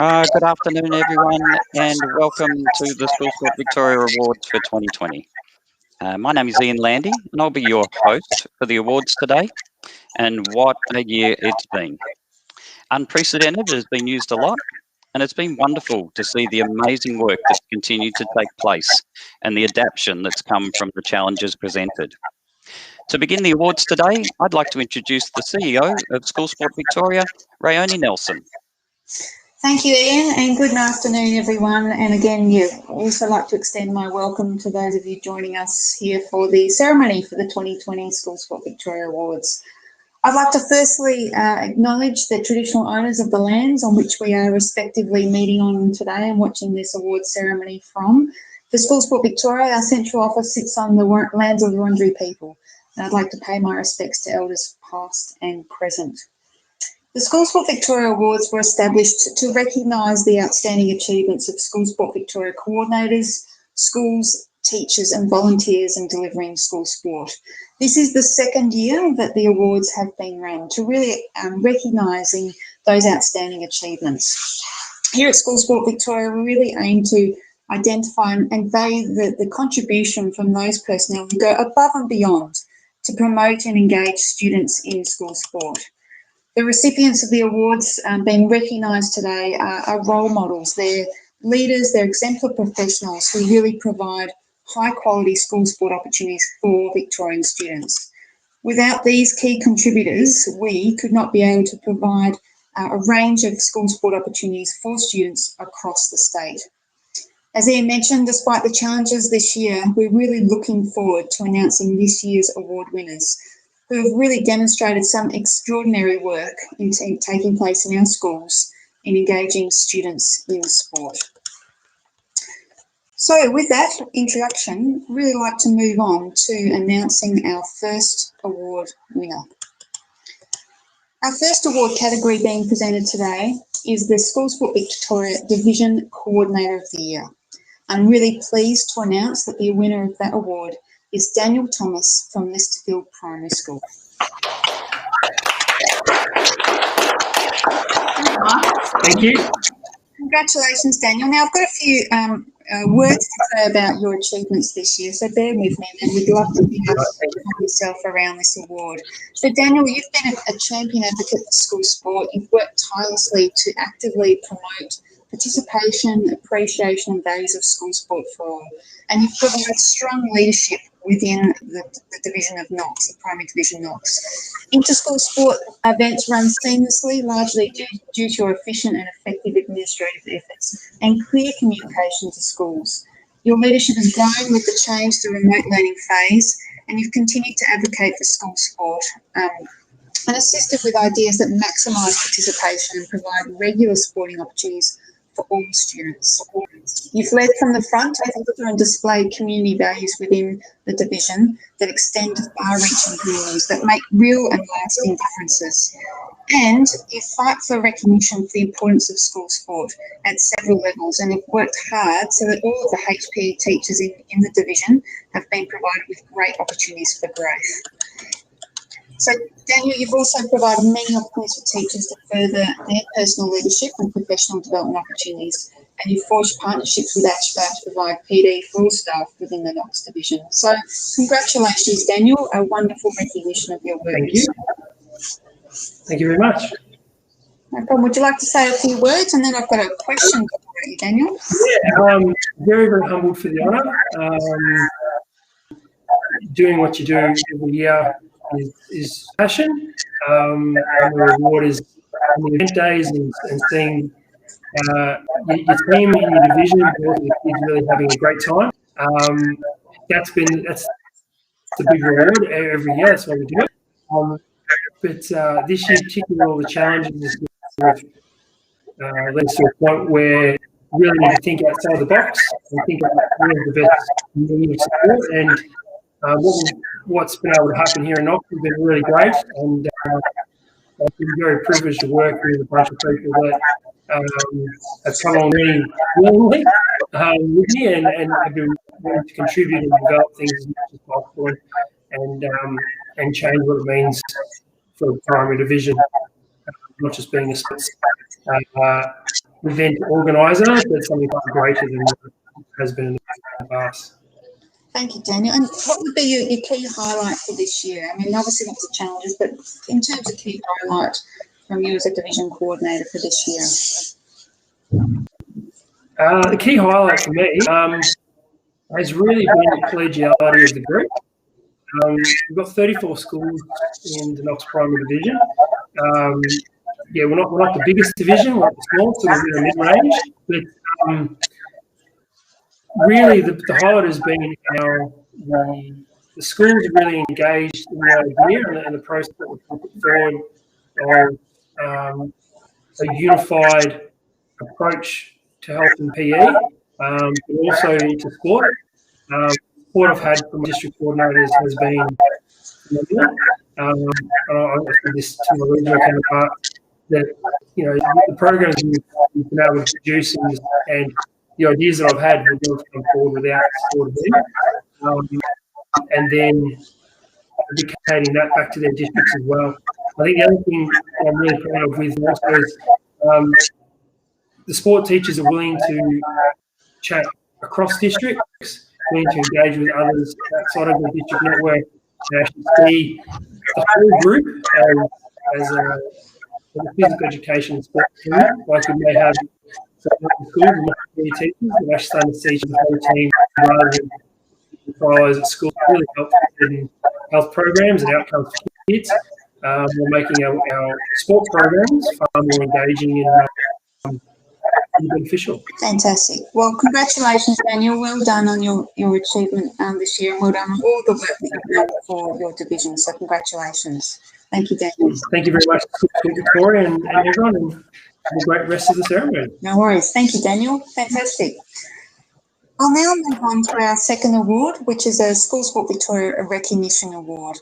Good afternoon, everyone, and welcome to the School Sport Victoria Awards for 2020. My name is Ian Landy, and I'll be your host for the awards today. And what a year it's been. Unprecedented has been used a lot, and it's been wonderful to see the amazing work that's continued to take place and the adaptation that's come from the challenges presented. To begin the awards today, I'd like to introduce the CEO of School Sport Victoria, Rayoni Nelson. Thank you, Ian, and good afternoon, everyone. And again, also like to extend my welcome to those of you joining us here for the ceremony for the 2020 School Sport Victoria Awards. I'd like to firstly acknowledge the traditional owners of the lands on which we are respectively meeting on today and watching this awards ceremony from. For School Sport Victoria, our central office sits on the lands of the Wurundjeri people, and I'd like to pay my respects to elders past and present. The School Sport Victoria Awards were established to recognise the outstanding achievements of School Sport Victoria coordinators, schools, teachers and volunteers in delivering school sport. This is the second year that the awards have been run to really recognising those outstanding achievements. Here at School Sport Victoria, we really aim to identify and value the contribution from those personnel who go above and beyond to promote and engage students in school sport. The recipients of the awards being recognised today are role models. They're leaders, they're exemplar professionals who really provide high quality school sport opportunities for Victorian students. Without these key contributors, we could not be able to provide a range of school sport opportunities for students across the state. As Ian mentioned, despite the challenges this year, we're really looking forward to announcing this year's award winners, who have really demonstrated some extraordinary work in taking place in our schools in engaging students in sport. So with that introduction, I'd really like to move on to announcing our first award winner. Our first award category being presented today is the School Sport Victoria Division Coordinator of the Year. I'm really pleased to announce that the winner of that award is Daniel Thomas from Listerfield Primary School. Thank you. Congratulations, Daniel. Now, I've got a few words to say about your achievements this year, so bear with me, and we'd love to hear yourself around this award. So, Daniel, you've been a champion advocate for school sport. You've worked tirelessly to actively promote participation, appreciation and values of school sport for all. And you've provided strong leadership within the division of Knox, the primary division Knox. Inter-school sport events run seamlessly, largely due to your efficient and effective administrative efforts and clear communication to schools. Your leadership has grown with the change to the remote learning phase, and you've continued to advocate for school sport and assisted with ideas that maximise participation and provide regular sporting opportunities for all students. You've led from the front to foster and display community values within the division that extend to far-reaching communities that make real and lasting differences. And you fight for recognition for the importance of school sport at several levels, and you've worked hard so that all of the HPE teachers in the division have been provided with great opportunities for growth. So, Daniel, you've also provided many opportunities for teachers to further their personal leadership and professional development opportunities, and you've forged partnerships with ASHBA to provide PD for all staff within the Knox division. So, congratulations, Daniel, a wonderful recognition of your work. Thank you. Thank you very much. No problem. Would you like to say a few words? And then I've got a question for you, Daniel. Yeah, very, very humbled for the honour. Doing what you do every year is passion, and the reward is on the event days and seeing your team in your division, the kids really having a great time. That's the big reward every year. That's why we do it. But this year, particularly all the challenges, has led us to a point where we really need to think outside the box and think about what is the best community support. And what's been able to happen here in Knox has been really great, and I've been very privileged to work with a bunch of people that have come on really willingly with me and have been willing to contribute and develop things as much as possible and change what it means for the primary division, not just being a sports. event organiser, but something far greater than what has been in the past. Thank you, Daniel. And what would be your key highlight for this year? I mean, obviously lots of challenges, but in terms of key highlight from you as a division coordinator for this year? The key highlight for me has really been the collegiality of the group. We've got 34 schools in the Knox Primary Division. Yeah, we're not the biggest division, we're not the smallest, so we're in the mid-range, but really the highlight has been how the schools are really engaged in the idea and the process that we've put forward of a unified approach to health and PE, but also into sport. What I've had from district coordinators has been phenomenal. And I said this to my regional counterpart that the programs we've been able to produce and the ideas that I've had would not come forward without the support of them. And then advocating that back to their districts as well. I think the other thing I'm really proud of with also is the sport teachers are willing to chat across districts, willing to engage with others outside of the district network and actually see the whole group as a physical education and sport team, like we may have some schools and not teachers, but actually starting to see the whole team rather than silos at school really helps in health programs and outcomes for kids. We're making our sport programs far more engaging and beneficial. Fantastic. Well, congratulations, Daniel. Well done on your achievement this year, and well done on all the work that you've done for your division. So congratulations. Thank you, Daniel. Thank you very much, Victoria, and everyone, and have a great rest of the ceremony. No worries. Thank you, Daniel. Fantastic. I'll now move on to our second award, which is a School Sport Victoria Recognition Award.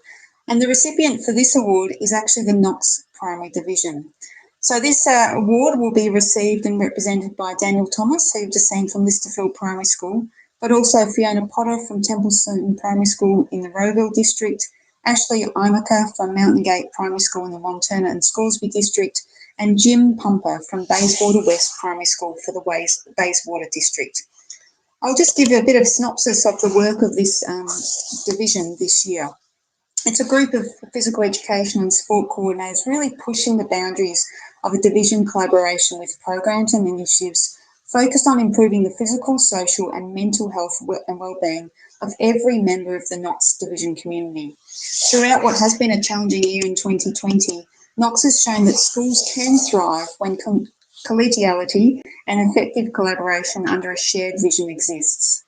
And the recipient for this award is actually the Knox Primary Division. So this award will be received and represented by Daniel Thomas, who you've just seen from Listerfield Primary School, but also Fiona Potter from Templeton Primary School in the Rowville District, Ashley Imaka from Mountain Gate Primary School in the Wonturna and Scoresby District, and Jim Pumper from Bayswater West Primary School for the Bayswater District. I'll just give you a bit of synopsis of the work of this division this year. It's a group of physical education and sport coordinators really pushing the boundaries of a division collaboration with programs and initiatives focused on improving the physical, social and mental health and wellbeing of every member of the Knox division community. Throughout what has been a challenging year in 2020, Knox has shown that schools can thrive when collegiality and effective collaboration under a shared vision exists.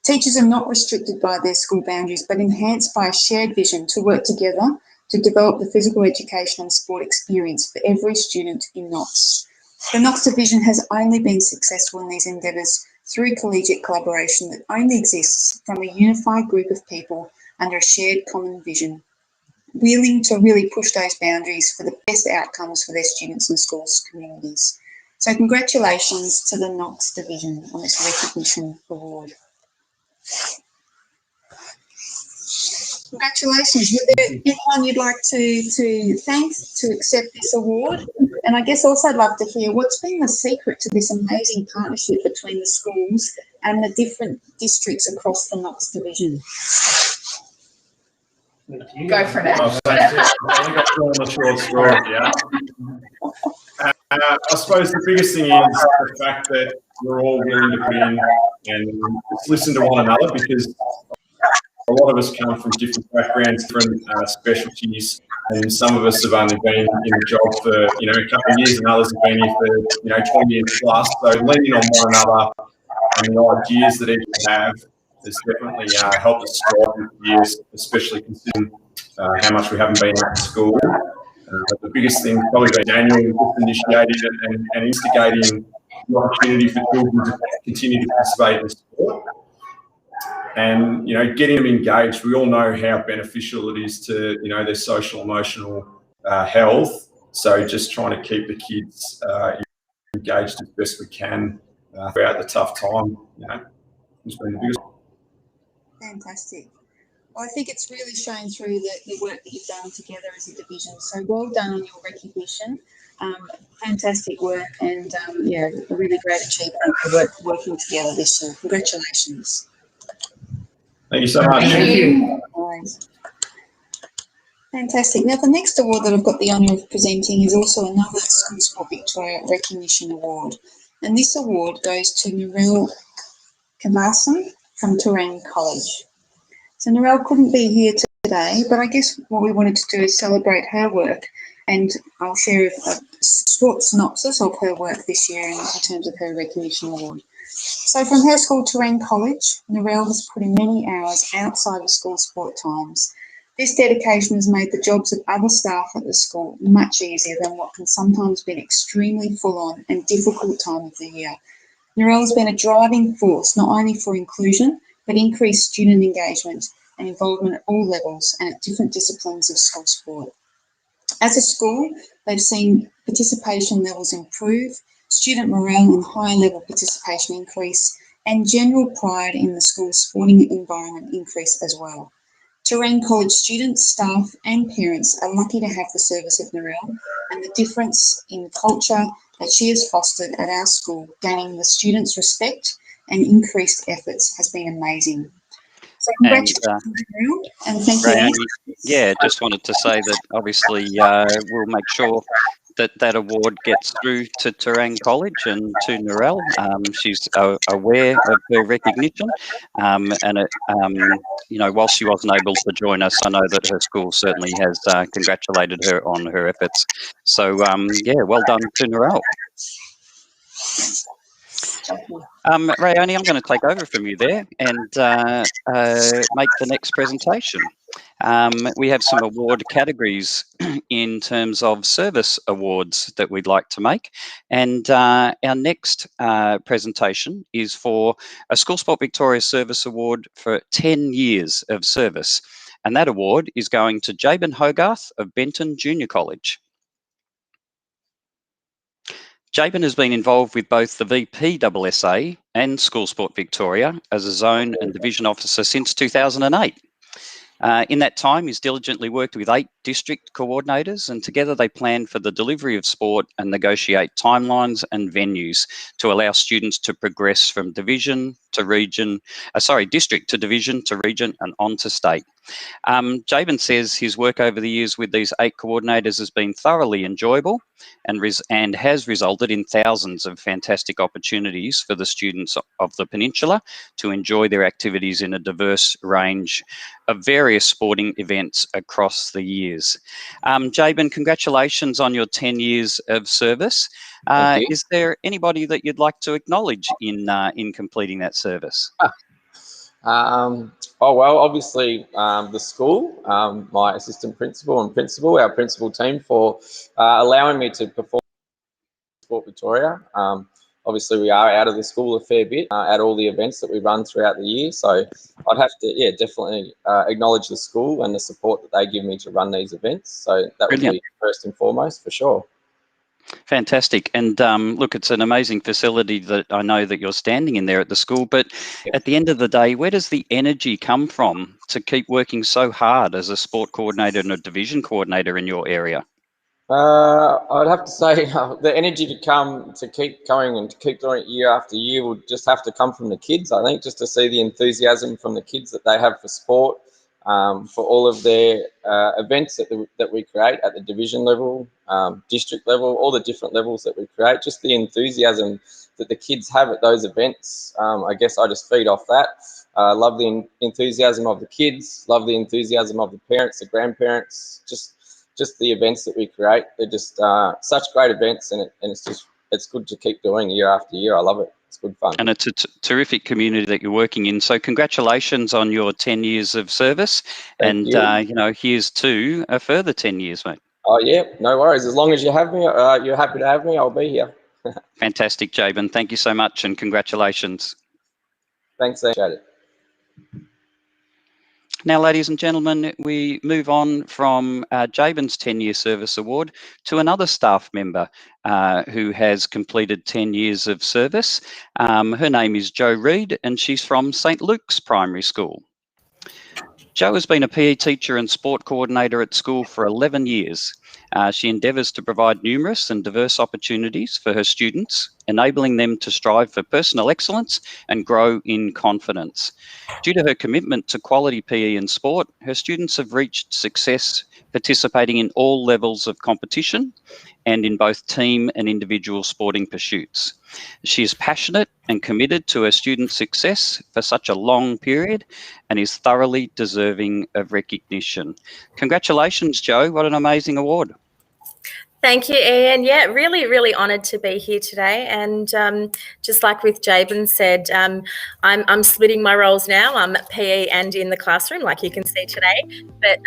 Teachers are not restricted by their school boundaries, but enhanced by a shared vision to work together to develop the physical education and sport experience for every student in Knox. The Knox division has only been successful in these endeavours through collegiate collaboration that only exists from a unified group of people under a shared common vision, willing to really push those boundaries for the best outcomes for their students and schools communities. So congratulations to the Knox division on this recognition award. Congratulations. Is there anyone you'd like to thank to accept this award? And I guess also I'd love to hear what's been the secret to this amazing partnership between the schools and the different districts across the Knox division. Go for it. I think I'm on the short straw here. I suppose the biggest thing is the fact that we're all willing to put in and listen to one another, because a lot of us come from different backgrounds, different specialties, and some of us have only been in the job for a couple of years, and others have been here for 20 years plus. So leaning on one another and the ideas that each have has definitely helped us thrive with years, especially considering how much we haven't been at school. But the biggest thing probably been Daniel initiating and instigating the opportunity for children to continue to participate in sport. And, getting them engaged, we all know how beneficial it is to, their social, emotional health. So just trying to keep the kids engaged as best we can throughout the tough time, has been the biggest. Fantastic. Well, I think it's really shown through the work that you've done together as a division. So well done on your recognition. Fantastic work, and yeah, a really great achievement for working together this year. Congratulations. Thank you so much. Thank you. Nice. Fantastic. Now, the next award that I've got the honour of presenting is also another School Sport Victoria Recognition Award. And this award goes to Narelle Cavanaugh from Terang College. So Narelle couldn't be here today, but I guess what we wanted to do is celebrate her work, and I'll share a short synopsis of her work this year in terms of her recognition award. So from her school, Terang College, Narelle has put in many hours outside of school sport times. This dedication has made the jobs of other staff at the school much easier than what can sometimes be an extremely full-on and difficult time of the year. Narelle has been a driving force not only for inclusion, but increased student engagement and involvement at all levels and at different disciplines of school sport. As a school, they've seen participation levels improve, student morale and higher level participation increase, and general pride in the school's sporting environment increase as well. Terang College students, staff and parents are lucky to have the service of Narelle, and the difference in culture that she has fostered at our school, gaining the students' respect and increased efforts, has been amazing. So congratulations, Narelle, and thank you. Randy, yeah, just wanted to say that obviously we'll make sure that that award gets through to Terang College and to Narelle. She's aware of her recognition, and you know, while she wasn't able to join us, I know that her school certainly has congratulated her on her efforts. So yeah, well done to Narelle. Rayoni, I'm going to take over from you there and make the next presentation. We have some award categories in terms of service awards that we'd like to make. And our next presentation is for a School Sport Victoria Service Award for 10 years of service. And that award is going to Jabin Hogarth of Benton Junior College. Jabin has been involved with both the VPSSA and School Sport Victoria as a zone and division officer since 2008. In that time, he's diligently worked with 8 district coordinators, and together they plan for the delivery of sport and negotiate timelines and venues to allow students to progress from division to region, district to division to region and on to state. Jabin says his work over the years with these 8 coordinators has been thoroughly enjoyable and has resulted in thousands of fantastic opportunities for the students of the peninsula to enjoy their activities in a diverse range of various sporting events across the years. Jabin, congratulations on your 10 years of service. Is there anybody that you'd like to acknowledge in completing that service? Oh, well, obviously the school, my assistant principal and principal, our principal team for allowing me to perform Sport Victoria. Obviously we are out of the school a fair bit at all the events that we run throughout the year. So I'd have to, yeah, definitely acknowledge the school and the support that they give me to run these events. So that would be first and foremost, for sure. Fantastic. And look, it's an amazing facility that I know that you're standing in there at the school, but at the end of the day, where does the energy come from to keep working so hard as a sport coordinator and a division coordinator in your area? I'd have to say the energy to keep going and to keep doing it year after year would just have to come from the kids, I think, just to see the enthusiasm from the kids that they have for sport, for all of their events that we create at the division level, district level, all the different levels that we create, just the enthusiasm that the kids have at those events. I guess I just feed off that. Love the enthusiasm of the kids, love the enthusiasm of the parents, the grandparents, just the events that we create. They're just such great events, and it's good to keep doing year after year. I love it. It's good fun. And it's a terrific community that you're working in. So congratulations on your 10 years of service. Thank you. You know, here's to a further 10 years, mate. Oh yeah, no worries. As long as you have me, you're happy to have me, I'll be here. Fantastic, Jabin. Thank you so much and congratulations. Thanks, appreciate it. Now, ladies and gentlemen, we move on from Jabin's 10-year service award to another staff member who has completed 10 years of service. Her name is Jo Reid, and she's from St Luke's Primary School. Jo has been a PE teacher and sport coordinator at school for 11 years. She endeavours to provide numerous and diverse opportunities for her students, enabling them to strive for personal excellence and grow in confidence. Due to her commitment to quality PE and sport, her students have reached success participating in all levels of competition and in both team and individual sporting pursuits. She is passionate and committed to her students' success for such a long period and is thoroughly deserving of recognition. Congratulations, Jo. What an amazing award. Thank you, Ian. Yeah, really, really honoured to be here today. And just like with Jabin said, I'm splitting my roles now. I'm at PE and in the classroom, like you can see today. But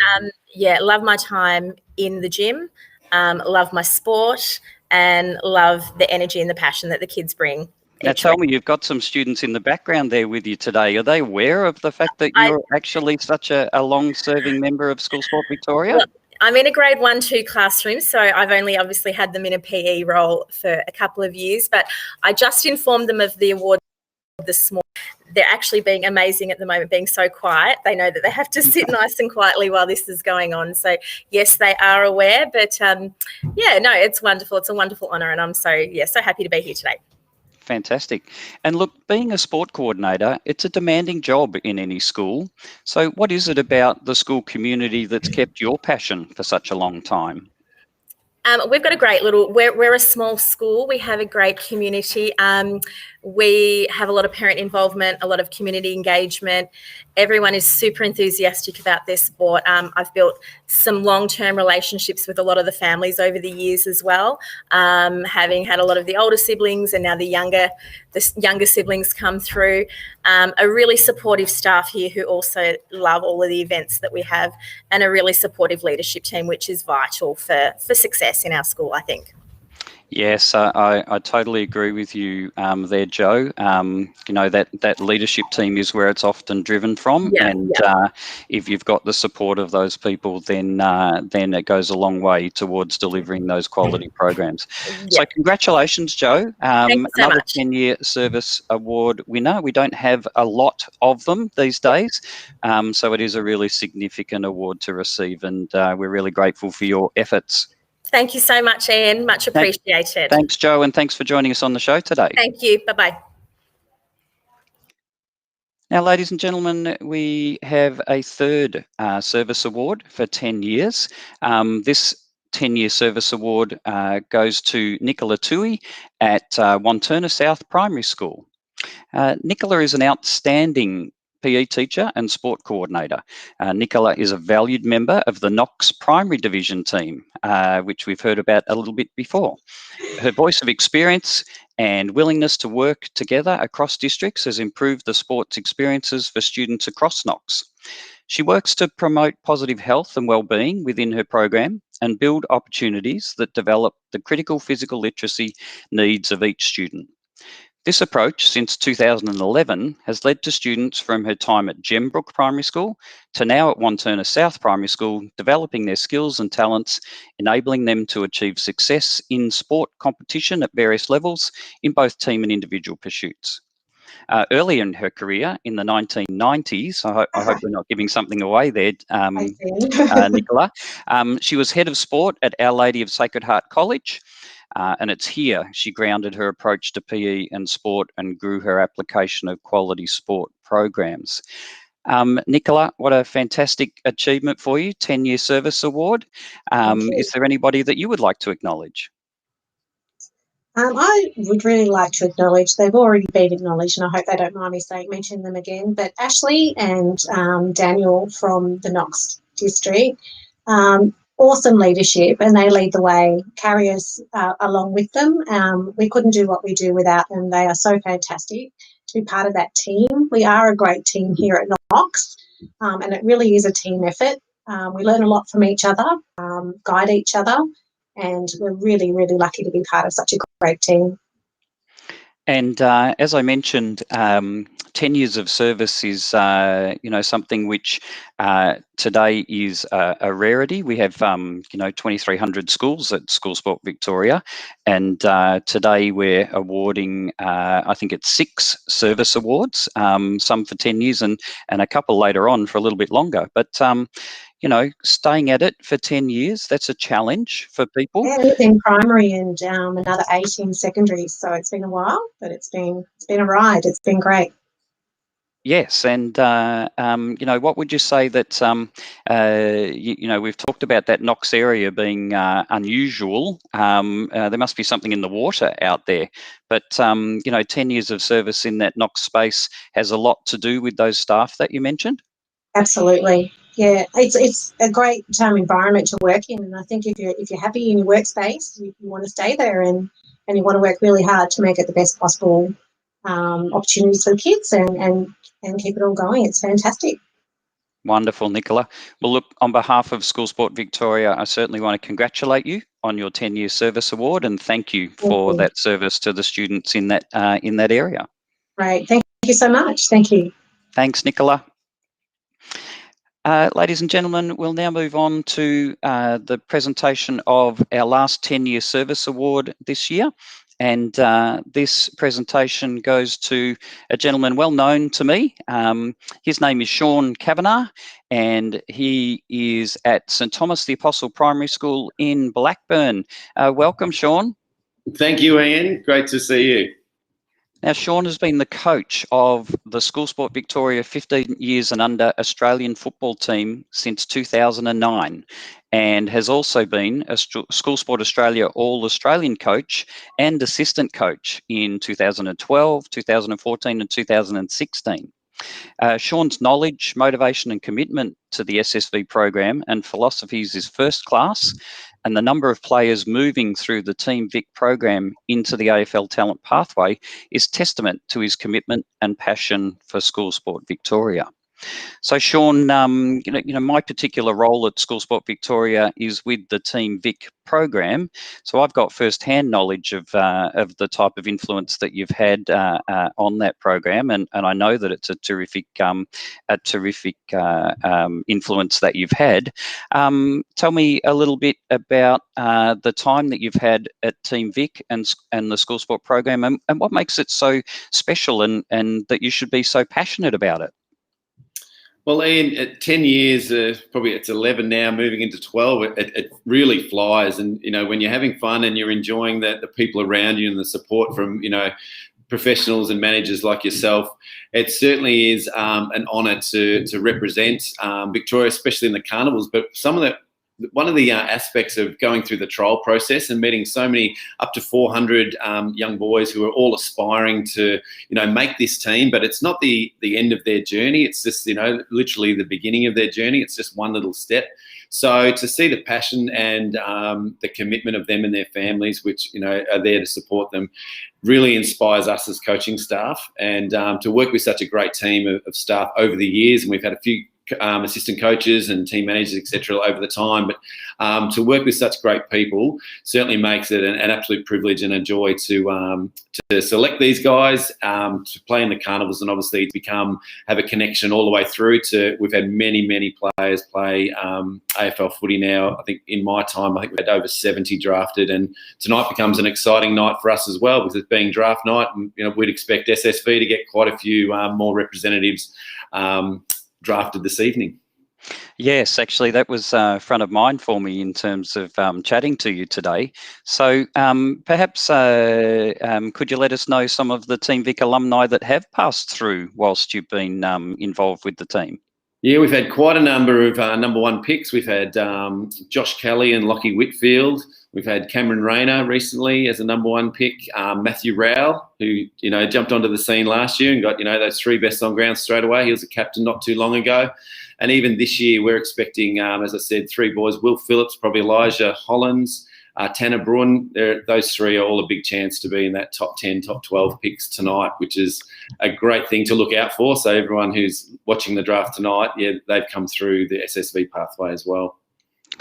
yeah, love my time in the gym, love my sport, and love the energy and the passion that the kids bring. Now tell me, you've got some students in the background there with you today. Are they aware of the fact that you're actually such a long-serving member of School Sport Victoria? Well, I'm in a grade 1-2 classroom, so I've only obviously had them in a PE role for a couple of years, but I just informed them of the award this morning. They're actually being amazing at the moment, being so quiet. They know that they have to sit nice and quietly while this is going on. So yes, they are aware, but yeah, no, it's wonderful. It's a wonderful honour, and I'm so happy to be here today. Fantastic. And look, being a sport coordinator, it's a demanding job in any school. So what is it about the school community that's kept your passion for such a long time? We've got a great we're a small school. We have a great community. We have a lot of parent involvement, a lot of community engagement. Everyone is super enthusiastic about their sport. I've built some long-term relationships with a lot of the families over the years as well, having had a lot of the older siblings and now the younger siblings come through. A really supportive staff here who also love all of the events that we have, and a really supportive leadership team, which is vital for success in our school, I think. Yes, I totally agree with you there, Jo. You know, that leadership team is where it's often driven from, if you've got the support of those people, then it goes a long way towards delivering those quality programs. So congratulations, Jo. Thanks so another much. 10-year service award winner. We don't have a lot of them these days, so it is a really significant award to receive, and we're really grateful for your efforts. Thank you so much, Ian. Much appreciated. Thanks, Jo, and thanks for joining us on the show today. Thank you. Bye-bye. Now, ladies and gentlemen, we have a third service award for 10 years. This 10-year service award goes to Nicola Tui at Wanturna South Primary School. Nicola is an outstanding PE teacher and sport coordinator. Nicola is a valued member of the Knox Primary Division team, which we've heard about a little bit before. Her voice of experience and willingness to work together across districts has improved the sports experiences for students across Knox. She works to promote positive health and well-being within her program and build opportunities that develop the critical physical literacy needs of each student. This approach, since 2011, has led to students from her time at Gembrook Primary School to now at Wanturna South Primary School developing their skills and talents, enabling them to achieve success in sport competition at various levels in both team and individual pursuits. Early in her career, in the 1990s, I hope we're not giving something away there, Nicola, she was head of sport at Our Lady of Sacred Heart College. And it's here she grounded her approach to PE and sport and grew her application of quality sport programs. Nicola, what a fantastic achievement for you, 10-year service award. Is there anybody that you would like to acknowledge? I would really like to acknowledge, they've already been acknowledged, and I hope they don't mind me mentioning them again, but Ashley and Daniel from the Knox district, awesome leadership, and they lead the way, carry us along with them. We couldn't do what we do without them. They are so fantastic to be part of that team. We are a great team here at Knox, and it really is a team effort. We learn a lot from each other, guide each other, and we're really, really lucky to be part of such a great team. And as I mentioned, 10 years of service is, something which today is a rarity. We have, 2,300 schools at School Sport Victoria, and today we're awarding, I think it's 6 service awards, some for 10 years and a couple later on for a little bit longer. But staying at it for 10 years, that's a challenge for people. Yeah, in primary and another 8 in secondary. So it's been a while, but it's been a ride. It's been great. Yes, and what would you say that we've talked about that Knox area being unusual. There must be something in the water out there, but 10 years of service in that Knox space has a lot to do with those staff that you mentioned. Absolutely, yeah. It's a great environment to work in, and I think if you're happy in your workspace, you want to stay there, and you want to work really hard to make it the best possible opportunities for the kids and keep it all going. It's fantastic. Wonderful, Nicola. Well, look, on behalf of School Sport Victoria, I certainly want to congratulate you on your 10-year service award, and thank you for that service to the students in that area. Right. Thank you so much. Thank you. Thanks, Nicola. Ladies and gentlemen, we'll now move on to the presentation of our last 10-year service award this year. And this presentation goes to a gentleman well known to me. His name is Sean Cavanaugh, and he is at St Thomas the Apostle Primary School in Blackburn. Welcome, Sean. Thank you, Ian. Great to see you. Now, Sean has been the coach of the School Sport Victoria 15 years and under Australian football team since 2009, and has also been a School Sport Australia All-Australian coach and assistant coach in 2012, 2014 and 2016. Sean's knowledge, motivation and commitment to the SSV program and philosophies is first class, and the number of players moving through the Team Vic program into the AFL talent pathway is testament to his commitment and passion for School Sport Victoria. So, Sean, my particular role at School Sport Victoria is with the Team Vic program. So I've got first-hand knowledge of the type of influence that you've had on that program, and I know that it's a terrific influence that you've had. Tell me a little bit about the time that you've had at Team Vic and the School Sport program, and what makes it so special, and that you should be so passionate about it. Well, Ian, at 10 years, probably it's 11 now, moving into 12, it really flies. And, when you're having fun and you're enjoying the people around you and the support from, professionals and managers like yourself, it certainly is an honour to represent Victoria, especially in the carnivals. But one of the aspects of going through the trial process and meeting so many, up to 400 young boys who are all aspiring to, make this team, but it's not the end of their journey. It's just, literally the beginning of their journey. It's just one little step. So to see the passion and the commitment of them and their families, which, are there to support them, really inspires us as coaching staff. And to work with such a great team of staff over the years, and we've had a few assistant coaches and team managers, etc., over the time. But to work with such great people certainly makes it an absolute privilege and a joy to select these guys to play in the carnivals, and obviously have a connection all the way through to. We've had many players play AFL footy now. I think in my time, we've had over 70 drafted, and tonight becomes an exciting night for us as well, because it's being draft night, and we'd expect SSV to get quite a few more representatives drafted this evening. Yes, actually, that was front of mind for me in terms of chatting to you today. So perhaps could you let us know some of the Team Vic alumni that have passed through whilst you've been involved with the team? Yeah, we've had quite a number of number one picks. We've had Josh Kelly and Lockie Whitfield. We've had Cameron Rayner recently as a number one pick. Matthew Rowell, who, jumped onto the scene last year and got, those 3 best on ground straight away. He was a captain not too long ago. And even this year, we're expecting, as I said, 3 boys: Will Phillips, probably Elijah Hollins, Tanner Brun. Those 3 are all a big chance to be in that top 10, top 12 picks tonight, which is a great thing to look out for. So everyone who's watching the draft tonight, they've come through the SSV pathway as well.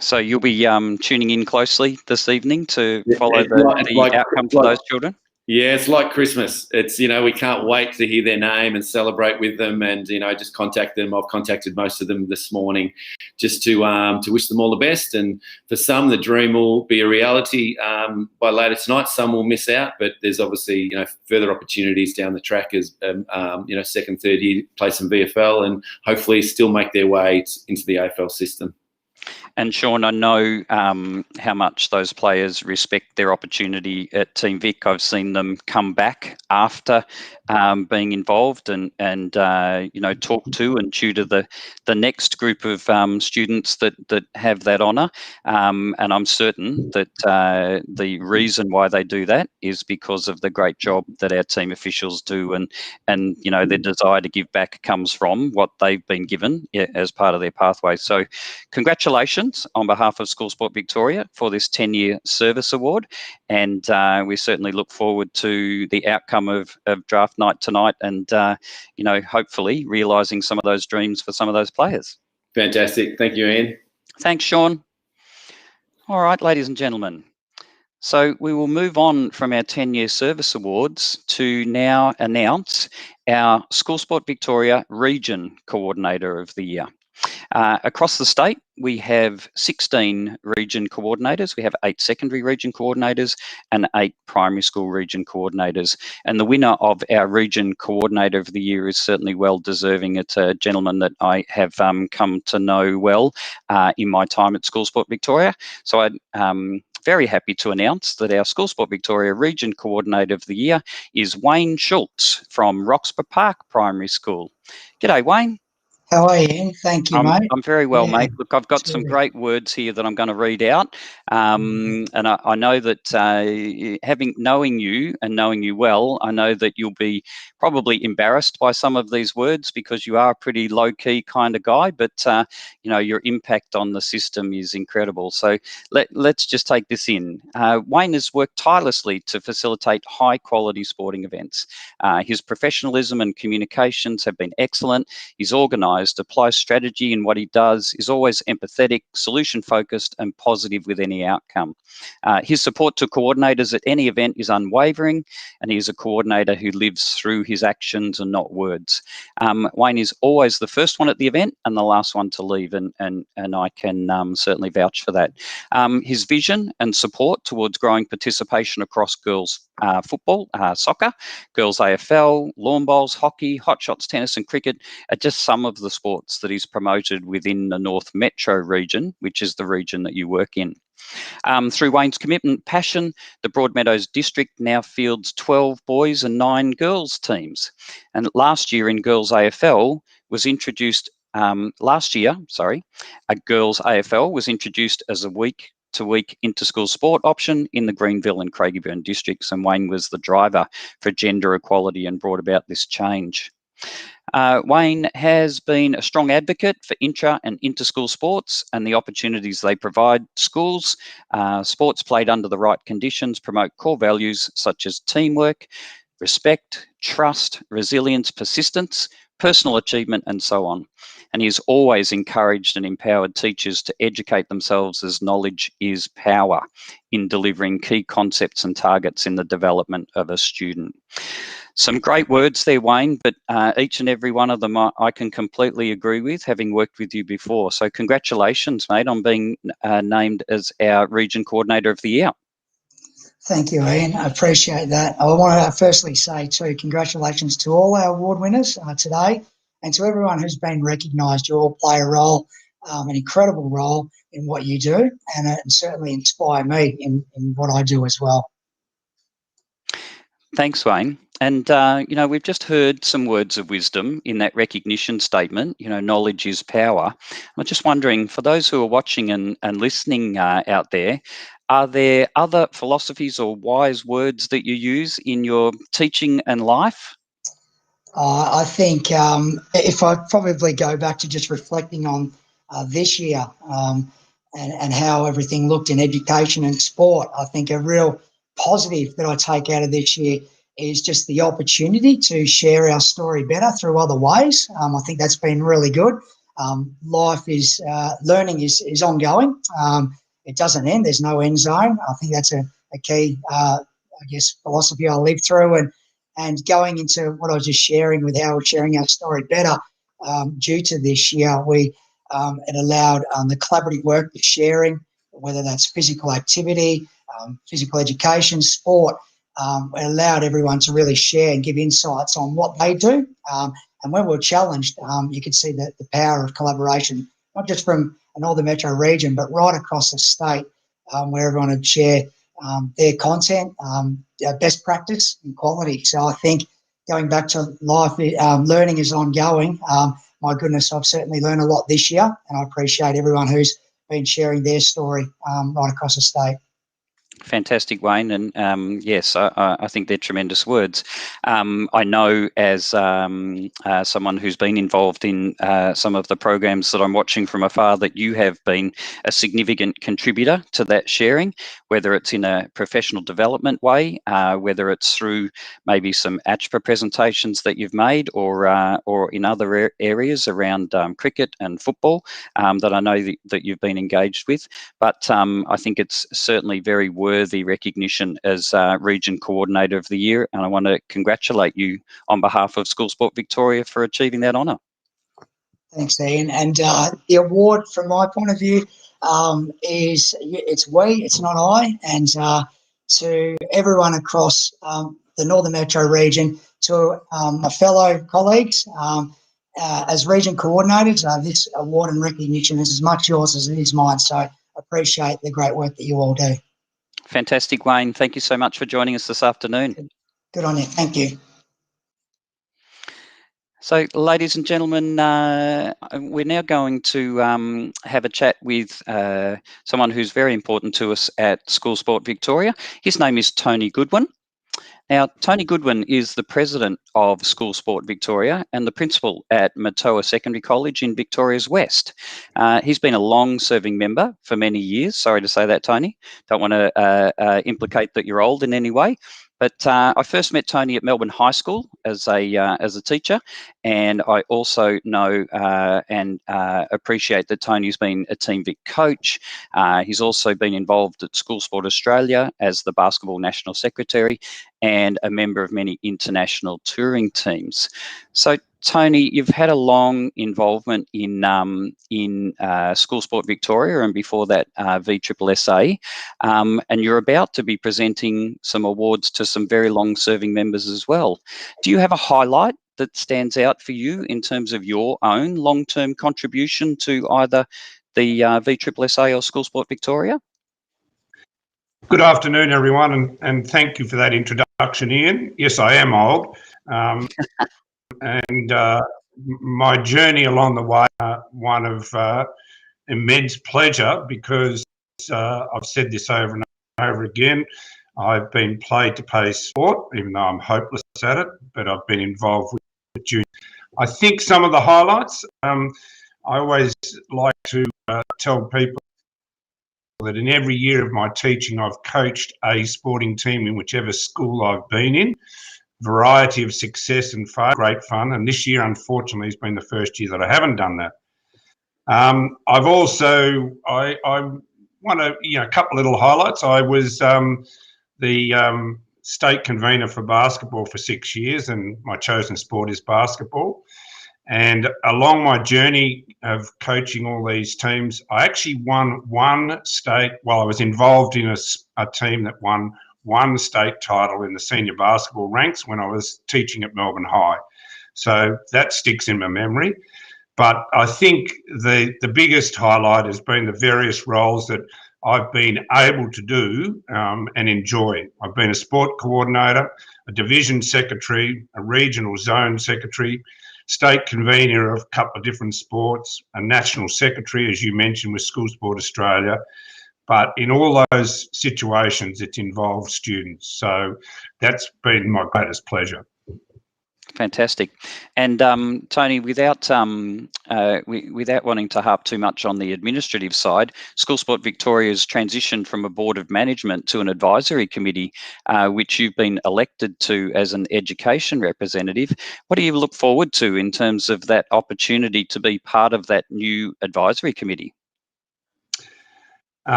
So you'll be tuning in closely this evening to follow the outcome for those children? Yeah, it's like Christmas. It's, we can't wait to hear their name and celebrate with them, and, just contact them. I've contacted most of them this morning just to wish them all the best. And for some, the dream will be a reality by later tonight. Some will miss out, but there's obviously, further opportunities down the track as, second, third year play some VFL and hopefully still make their way into the AFL system. And Sean, I know how much those players respect their opportunity at Team Vic. I've seen them come back after being involved and talk to and tutor the next group of students that have that honour. And I'm certain that the reason why they do that is because of the great job that our team officials do, and their desire to give back comes from what they've been given as part of their pathway. So, congratulations on behalf of School Sport Victoria for this 10-year service award, and we certainly look forward to the outcome of draft night tonight, and hopefully realising some of those dreams for some of those players. Fantastic. Thank you, Ian. Thanks, Sean. All right, ladies and gentlemen. So we will move on from our 10-year service awards to now announce our School Sport Victoria Region Coordinator of the Year. Across the state, we have 16 region coordinators. We have 8 secondary region coordinators and 8 primary school region coordinators. And the winner of our region coordinator of the year is certainly well deserving. It's a gentleman that I have come to know well in my time at School Sport Victoria. So I'm very happy to announce that our School Sport Victoria Region Coordinator of the Year is Wayne Schultz from Roxburgh Park Primary School. G'day, Wayne. How are you, Ian? Thank you, mate. I'm very well, mate. Look, I've got some great words here that I'm going to read out. And I know that knowing you and knowing you well, I know that you'll be probably embarrassed by some of these words because you are a pretty low-key kind of guy, but, your impact on the system is incredible. So let's just take this in. Wayne has worked tirelessly to facilitate high-quality sporting events. His professionalism and communications have been excellent. He's organised, applies strategy in what he does, is always empathetic, solution-focused and positive with any outcome. His support to coordinators at any event is unwavering, and he is a coordinator who lives through his actions and not words. Wayne is always the first one at the event and the last one to leave, and I can certainly vouch for that. His vision and support towards growing participation across girls football, soccer, girls AFL, lawn bowls, hockey, hot shots, tennis and cricket are just some of the sports that he's promoted within the North Metro region, which is the region that you work in. Through Wayne's commitment and passion, the Broadmeadows district now fields 12 boys and 9 girls teams. And last year in girls AFL was introduced, a girls AFL was introduced as a week-to-week inter-school sport option in the Greenville and Craigieburn districts, and Wayne was the driver for gender equality and brought about this change. Wayne has been a strong advocate for intra and inter-school sports and the opportunities they provide schools. Sports played under the right conditions promote core values such as teamwork, respect, trust, resilience, persistence, personal achievement, and so on. And he has always encouraged and empowered teachers to educate themselves as knowledge is power in delivering key concepts and targets in the development of a student. Some great words there, Wayne, but each and every one of them I can completely agree with, having worked with you before. So congratulations, mate, on being named as our Region Coordinator of the Year. Thank you, Ian. I appreciate that. I want to firstly say too, congratulations to all our award winners today, and to everyone who's been recognised. You all play a role, an incredible role in what you do, and certainly inspire me in what I do as well. Thanks, Wayne. And, we've just heard some words of wisdom in that recognition statement, knowledge is power. I'm just wondering, for those who are watching and listening out there, are there other philosophies or wise words that you use in your teaching and life? I think if I probably go back to just reflecting on this year and how everything looked in education and sport, I think a real positive that I take out of this year is just the opportunity to share our story better through other ways. I think that's been really good. Life is, learning is ongoing. It doesn't end. There's no end zone. I think that's a key I guess, philosophy I lived through, and going into what I was just sharing with Howard, sharing our story better. Due to this year, it allowed the collaborative work, the sharing, whether that's physical activity, physical education, sport. It allowed everyone to really share and give insights on what they do. And when we're challenged, you can see the power of collaboration, not just from the Northern Metro region, but right across the state, where everyone would share their content, best practice and quality. So I think going back to life, learning is ongoing. My goodness, I've certainly learned a lot this year, and I appreciate everyone who's been sharing their story right across the state. Fantastic, Wayne, and yes, I think they're tremendous words. I know as someone who's been involved in some of the programs that I'm watching from afar that you have been a significant contributor to that sharing, whether it's in a professional development way, whether it's through maybe some ACHPA presentations that you've made, or in other areas around cricket and football that I know that you've been engaged with. But I think it's certainly very worthy recognition as Region Coordinator of the Year, and I want to congratulate you on behalf of School Sport Victoria for achieving that honour. Thanks, Ian. And the award, from my point of view, it's we, it's not I, and to everyone across the Northern Metro region, to my fellow colleagues, as region coordinators, this award and recognition is as much yours as it is mine. So I appreciate the great work that you all do. Fantastic, Wayne. Thank you so much for joining us this afternoon. Good on you. Thank you. So, ladies and gentlemen, we're now going to have a chat with someone who's very important to us at School Sport Victoria. His name is Tony Goodwin. Now, Tony Goodwin is the president of School Sport Victoria and the principal at Matoa Secondary College in Victoria's West. He's been a long-serving member for many years. Sorry to say that, Tony. Don't want to implicate that you're old in any way. But I first met Tony at Melbourne High School as a teacher, and I also know and appreciate that Tony's been a Team Vic coach. He's also been involved at School Sport Australia as the Basketball National Secretary and a member of many international touring teams. So, Tony, you've had a long involvement in School Sport Victoria and before that VSSSA, and you're about to be presenting some awards to some very long-serving members as well. Do you have a highlight that stands out for you in terms of your own long-term contribution to either the VSSSA or School Sport Victoria? Good afternoon, everyone, and thank you for that introduction, Ian. Yes, I am old. And my journey along the way, one of immense pleasure, because I've said this over and over again, I've been played to play sport, even though I'm hopeless at it, but I've been involved with junior. I think some of the highlights, I always like to tell people that in every year of my teaching, I've coached a sporting team in whichever school I've been in. Variety of success and fun, great fun, and this year unfortunately has been the first year that I haven't done that. I've also I want to a couple little highlights. I was the state convener for basketball for 6 years, and my chosen sport is basketball. And along my journey of coaching all these teams, I actually won one state. Well, I was involved in a team that won one state title in the senior basketball ranks when I was teaching at Melbourne High. So that sticks in my memory. But I think the biggest highlight has been the various roles that I've been able to do and enjoy. I've been a sport coordinator, a division secretary, a regional zone secretary, state convener of a couple of different sports, a national secretary, as you mentioned, with School Sport Australia. But in all those situations, it's involved students. So that's been my greatest pleasure. Fantastic. And Tony, without wanting to harp too much on the administrative side, School Sport Victoria's transitioned from a board of management to an advisory committee, which you've been elected to as an education representative. What do you look forward to in terms of that opportunity to be part of that new advisory committee?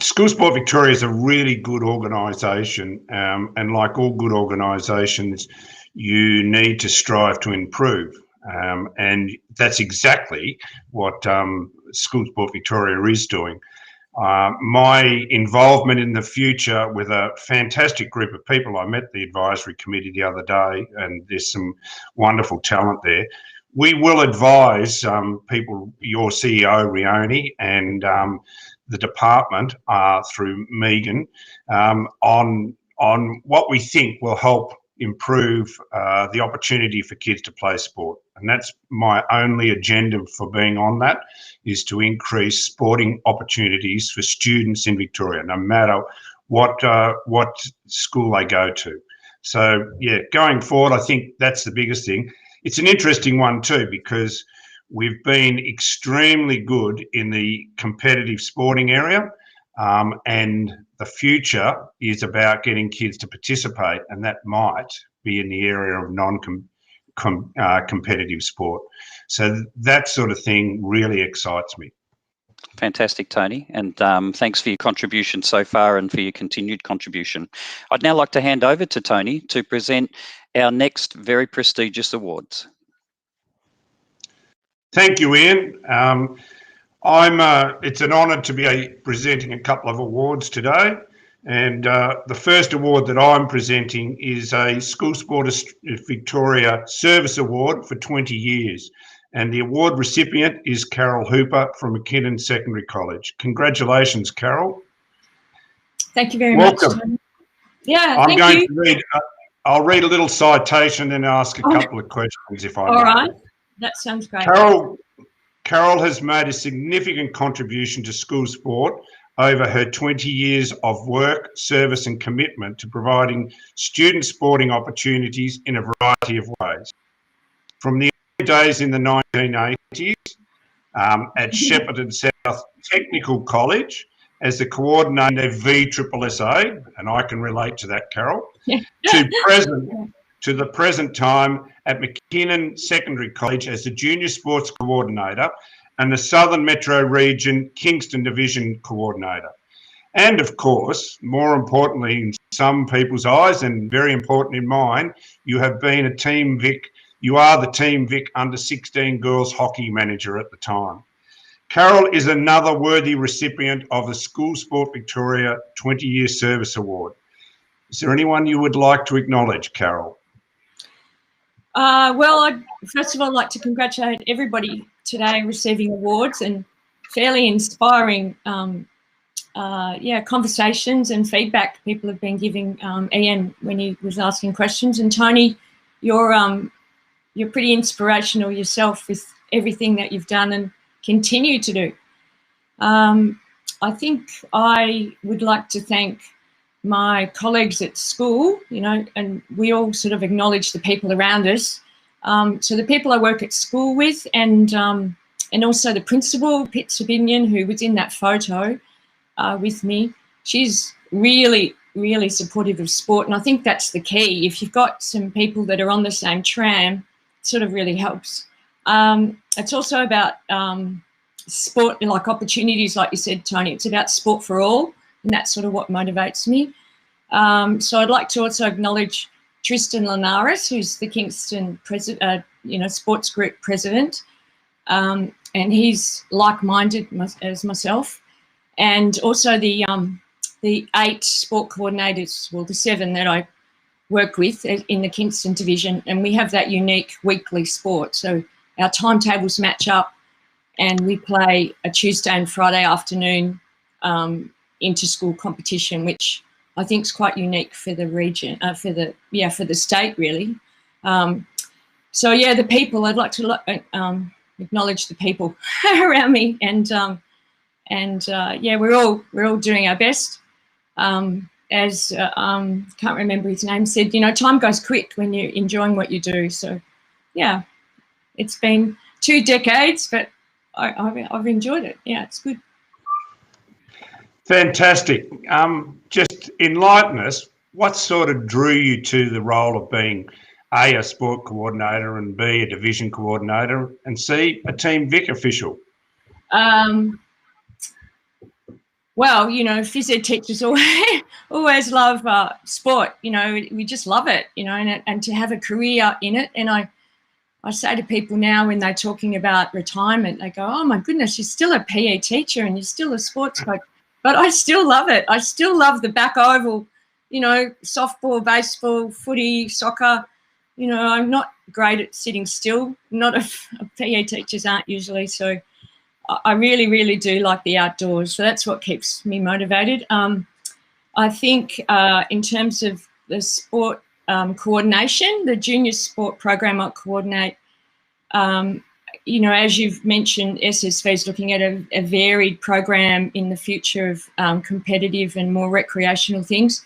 School Sport Victoria is a really good organisation, and like all good organisations, you need to strive to improve, and that's exactly what School Sport Victoria is doing. My involvement in the future with a fantastic group of people, I met the advisory committee the other day, and there's some wonderful talent there. We will advise people, your CEO, Rioni, and the department through Megan on what we think will help improve the opportunity for kids to play sport. And that's my only agenda for being on that, is to increase sporting opportunities for students in Victoria, no matter what school they go to. So yeah, going forward, I think that's the biggest thing. It's an interesting one too, because we've been extremely good in the competitive sporting area, and the future is about getting kids to participate, and that might be in the area of non-competitive sport. So that sort of thing really excites me. Fantastic, Tony, and thanks for your contribution so far and for your continued contribution. I'd now like to hand over to Tony to present our next very prestigious awards. Thank you, Ian. It's an honour to be presenting a couple of awards today, and the first award that I'm presenting is a School Sport Victoria Service Award for 20 years, and the award recipient is Carol Hooper from McKinnon Secondary College. Congratulations, Carol. Thank you very much. Welcome. Yeah, I'm going to read. I'll read a little citation and ask a couple of questions if I may. All right. That sounds great. Carol has made a significant contribution to school sport over her 20 years of work, service and commitment to providing student sporting opportunities in a variety of ways. From the early days in the 1980s at Shepparton South Technical College as the coordinator of VSSSA, and I can relate to that, Carol, to the present time at McKinnon Secondary College as the Junior Sports Coordinator and the Southern Metro Region Kingston Division Coordinator. And of course, more importantly in some people's eyes and very important in mine, you have been you are the Team Vic under-16 girls hockey manager at the time. Carol is another worthy recipient of the School Sport Victoria 20-Year Service Award. Is there anyone you would like to acknowledge, Carol? Well, first of all, I'd like to congratulate everybody today receiving awards, and fairly inspiring conversations and feedback people have been giving Ian when he was asking questions. And Tony, you're pretty inspirational yourself with everything that you've done and continue to do. I think I would like to thank my colleagues at school, and we all sort of acknowledge the people around us. So the people I work at school with, and also the principal, Pit Sabinian, who was in that photo with me. She's really, really supportive of sport, and I think that's the key. If you've got some people that are on the same tram, it sort of really helps. It's also about sport, like opportunities, like you said, Tony. It's about sport for all, and that's sort of what motivates me. So I'd like to also acknowledge Tristan Linares, who's the Kingston sports group president, and he's like-minded as myself. And also the 8 sport coordinators, well, the 7 that I work with in the Kingston division, and we have that unique weekly sport. So our timetables match up, and we play a Tuesday and Friday afternoon inter-school competition, which I think is quite unique for the region, for the state, really. So yeah, the people. I'd like to acknowledge the people around me, and we're all doing our best. As can't remember his name said, time goes quick when you're enjoying what you do. So yeah, it's been 2 decades, but I've enjoyed it. Yeah, it's good. Fantastic. Just enlighten us, what sort of drew you to the role of being A, a sport coordinator, and B, a division coordinator, and C, a Team Vic official? well, you know, physio teachers always love sport. You know, we just love it, you know, and to have a career in it. And I say to people now when they're talking about retirement, they go, oh, my goodness, you're still a PE teacher and you're still a sports coach. But I still love it. I still love the back oval, you know, softball, baseball, footy, soccer. You know, I'm not great at sitting still. PE teachers aren't usually. So I really, really do like the outdoors. So that's what keeps me motivated. I think in terms of the sport coordination, the junior sport program I coordinate, you know, as you've mentioned, SSV is looking at a varied program in the future of competitive and more recreational things.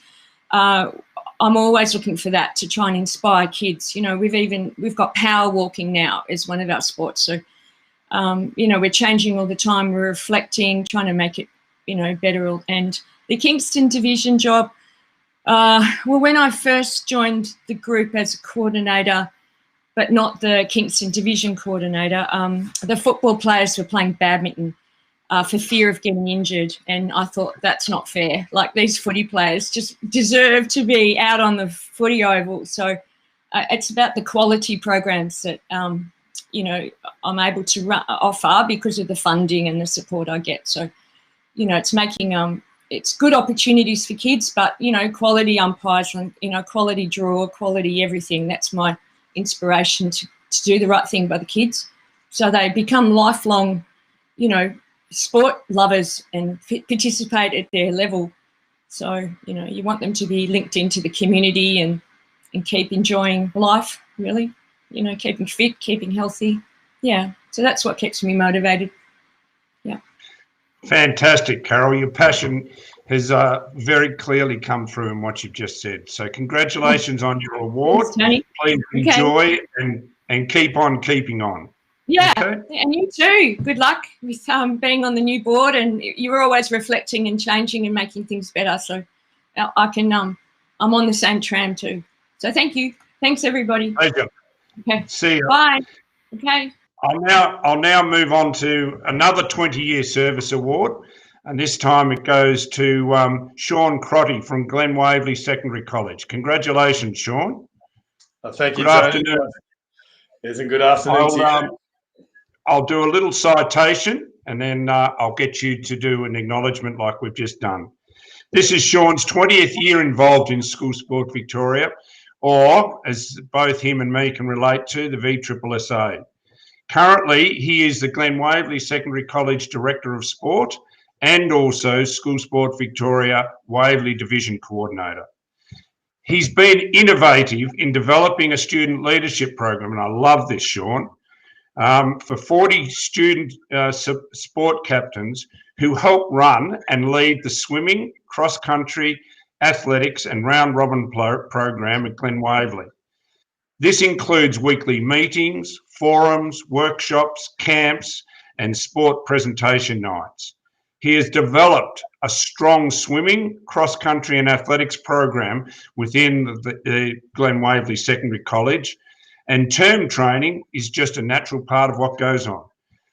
I'm always looking for that to try and inspire kids. You know, we've got power walking now as one of our sports. So, you know, we're changing all the time. We're reflecting, trying to make it, you know, better. And the Kingston division job, well, when I first joined the group as a coordinator, but not the Kingston division coordinator, the football players were playing badminton for fear of getting injured. And I thought, that's not fair. Like, these footy players just deserve to be out on the footy oval. So it's about the quality programs that, you know, I'm able to offer because of the funding and the support I get. So, you know, it's making it's good opportunities for kids, but, you know, quality umpires, you know, quality draw, quality everything. That's my inspiration to do the right thing by the kids, so they become lifelong, you know, sport lovers and participate at their level. So, you know, you want them to be linked into the community and keep enjoying life, really, you know, keeping fit, keeping healthy. Yeah, so that's what keeps me motivated. Yeah. Fantastic, Carol. Your passion has very clearly come through in what you've just said. So congratulations on your award. Thanks, Tony. Please enjoy and keep on keeping on. Yeah, okay? And you too. Good luck with being on the new board, and you're always reflecting and changing and making things better. So I can, I'm on the same tram too. So thank you. Thanks, everybody. Pleasure. Okay. See you. Bye. Okay. I'll now move on to another 20-year service award, and this time it goes to Sean Crotty from Glen Waverley Secondary College. Congratulations, Sean. Thank you, Good afternoon. Yes, and good afternoon to you. I'll do a little citation, and then I'll get you to do an acknowledgement like we've just done. This is Sean's 20th year involved in School Sport Victoria, or as both him and me can relate to, the VSSSA. Currently, he is the Glen Waverley Secondary College Director of Sport and also School Sport Victoria Waverley Division Coordinator. He's been innovative in developing a student leadership program, and I love this, Sean, for 40 student sport captains who help run and lead the swimming, cross-country, athletics and round-robin program at Glen Waverley. This includes weekly meetings, forums, workshops, camps and sport presentation nights. He has developed a strong swimming, cross-country and athletics program within the Glen Waverley Secondary College, and term training is just a natural part of what goes on.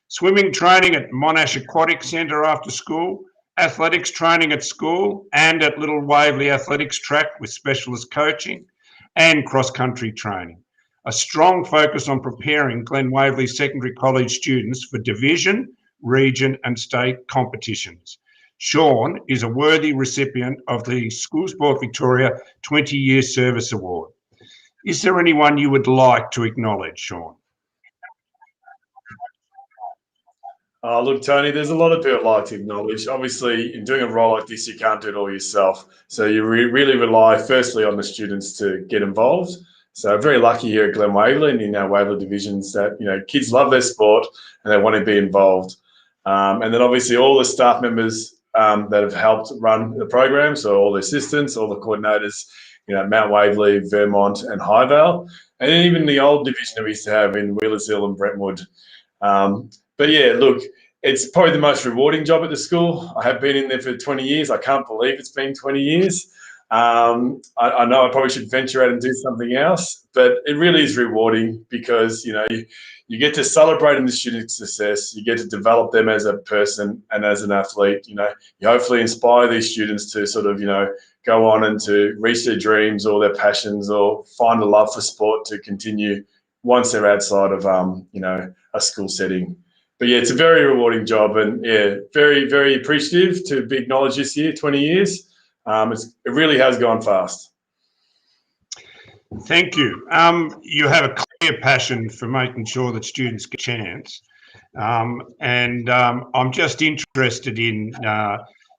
Swimming training at Monash Aquatic Centre after school, athletics training at school and at Little Waverley Athletics Track with specialist coaching, and cross-country training. A strong focus on preparing Glen Waverley Secondary College students for division, region and state competitions. Sean is a worthy recipient of the School Sport Victoria 20-Year Service Award. Is there anyone you would like to acknowledge, Sean? Look, Tony, there's a lot of people I'd like to acknowledge. Obviously, in doing a role like this, you can't do it all yourself. So you really rely firstly on the students to get involved. So I'm very lucky here at Glen Waverley and in our Waverley divisions that, you know, kids love their sport and they want to be involved. And then obviously all the staff members that have helped run the program, so all the assistants, all the coordinators, you know, Mount Waverley, Vermont and Highvale, and even the old division that we used to have in Wheelersville and Brentwood. But yeah, look, it's probably the most rewarding job at the school. I have been in there for 20 years. I can't believe it's been 20 years. I know I probably should venture out and do something else, but it really is rewarding because, you get to celebrate in the student's success. You get to develop them as a person and as an athlete. You hopefully inspire these students to sort of, go on and to reach their dreams or their passions or find a love for sport to continue once they're outside of, a school setting. But yeah, it's a very rewarding job, and yeah, very, very appreciative to be acknowledged this year, 20 years. It really has gone fast. Thank you. You have a clear passion for making sure that students get a chance. I'm just interested in,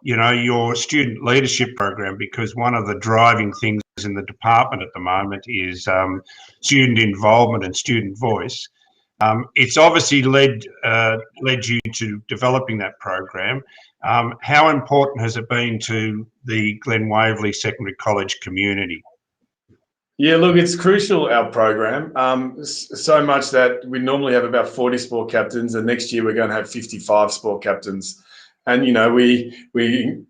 your student leadership program, because one of the driving things in the department at the moment is student involvement and student voice. It's obviously led you to developing that program. How important has it been to the Glen Waverley Secondary College community? Yeah, look, it's crucial, our program, so much that we normally have about 40 sport captains, and next year we're going to have 55 sport captains. And, we